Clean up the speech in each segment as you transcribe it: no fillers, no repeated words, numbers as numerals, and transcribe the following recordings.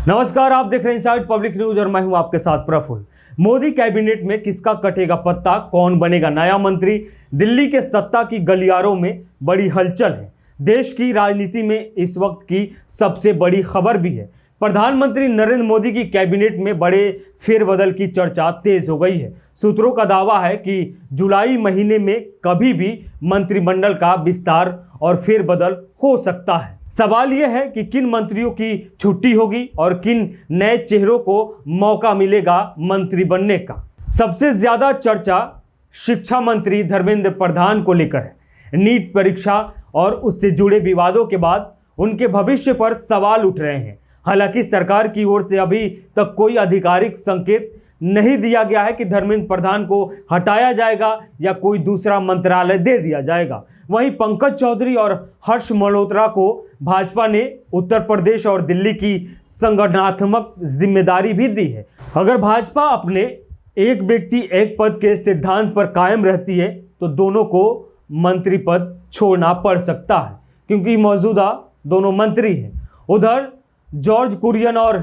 नमस्कार, आप देख रहे हैं इनसाइड पब्लिक न्यूज और मैं हूं आपके साथ प्रफुल्ल। मोदी कैबिनेट में किसका कटेगा पत्ता, कौन बनेगा नया मंत्री? दिल्ली के सत्ता की गलियारों में बड़ी हलचल है। देश की राजनीति में इस वक्त की सबसे बड़ी खबर भी है। प्रधानमंत्री नरेंद्र मोदी की कैबिनेट में बड़े फेरबदल की चर्चा तेज हो गई है। सूत्रों का दावा है कि जुलाई महीने में कभी भी मंत्रिमंडल का विस्तार और फेरबदल हो सकता है। सवाल यह है कि किन मंत्रियों की छुट्टी होगी और किन नए चेहरों को मौका मिलेगा मंत्री बनने का। सबसे ज्यादा चर्चा शिक्षा मंत्री धर्मेंद्र प्रधान को लेकर है। नीट परीक्षा और उससे जुड़े विवादों के बाद उनके भविष्य पर सवाल उठ रहे हैं। हालांकि सरकार की ओर से अभी तक कोई आधिकारिक संकेत नहीं दिया गया है कि धर्मेंद्र प्रधान को हटाया जाएगा या कोई दूसरा मंत्रालय दे दिया जाएगा। वहीं पंकज चौधरी और हर्ष मल्होत्रा को भाजपा ने उत्तर प्रदेश और दिल्ली की संगठनात्मक जिम्मेदारी भी दी है। अगर भाजपा अपने एक व्यक्ति एक पद के सिद्धांत पर कायम रहती है तो दोनों को मंत्री पद छोड़ना पड़ सकता है, क्योंकि मौजूदा दोनों मंत्री हैं। उधर जॉर्ज कुरियन और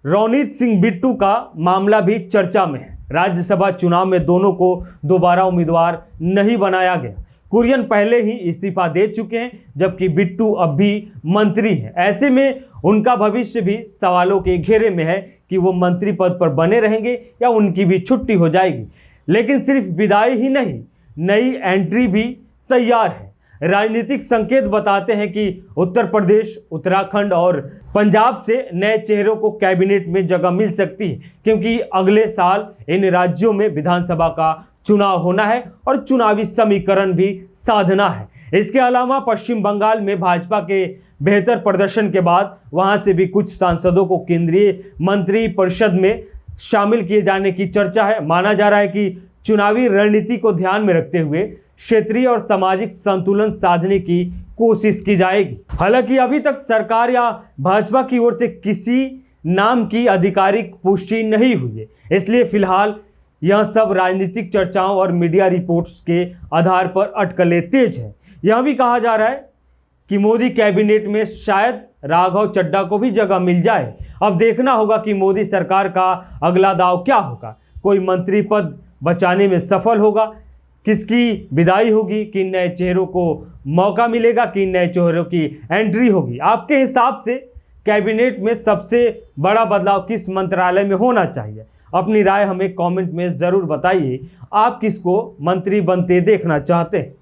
रवनीत सिंह बिट्टू का मामला भी चर्चा में है। राज्यसभा चुनाव में दोनों को दोबारा उम्मीदवार नहीं बनाया गया। कुरियन पहले ही इस्तीफा दे चुके हैं, जबकि बिट्टू अब भी मंत्री हैं। ऐसे में उनका भविष्य भी सवालों के घेरे में है कि वो मंत्री पद पर बने रहेंगे या उनकी भी छुट्टी हो जाएगी। लेकिन सिर्फ विदाई ही नहीं, नई एंट्री भी तैयार है। राजनीतिक संकेत बताते हैं कि उत्तर प्रदेश, उत्तराखंड और पंजाब से नए चेहरों को कैबिनेट में जगह मिल सकती है, क्योंकि अगले साल इन राज्यों में विधानसभा का चुनाव होना है और चुनावी समीकरण भी साधना है। इसके अलावा पश्चिम बंगाल में भाजपा के बेहतर प्रदर्शन के बाद वहां से भी कुछ सांसदों को केंद्रीय मंत्री परिषद में शामिल किए जाने की चर्चा है। माना जा रहा है कि चुनावी रणनीति को ध्यान में रखते हुए क्षेत्रीय और सामाजिक संतुलन साधने की कोशिश की जाएगी। हालांकि अभी तक सरकार या भाजपा की ओर से किसी नाम की आधिकारिक पुष्टि नहीं हुई है, इसलिए फिलहाल यह सब राजनीतिक चर्चाओं और मीडिया रिपोर्ट्स के आधार पर अटकलें तेज है। यह भी कहा जा रहा है कि मोदी कैबिनेट में शायद राघव चड्ढा को भी जगह मिल जाए। अब देखना होगा कि मोदी सरकार का अगला दांव क्या होगा। कोई मंत्री पद बचाने में सफल होगा, किसकी विदाई होगी, किन नए चेहरों को मौका मिलेगा, किन नए चेहरों की एंट्री होगी। आपके हिसाब से कैबिनेट में सबसे बड़ा बदलाव किस मंत्रालय में होना चाहिए? अपनी राय हमें कमेंट में ज़रूर बताइए। आप किसको मंत्री बनते देखना चाहते हैं?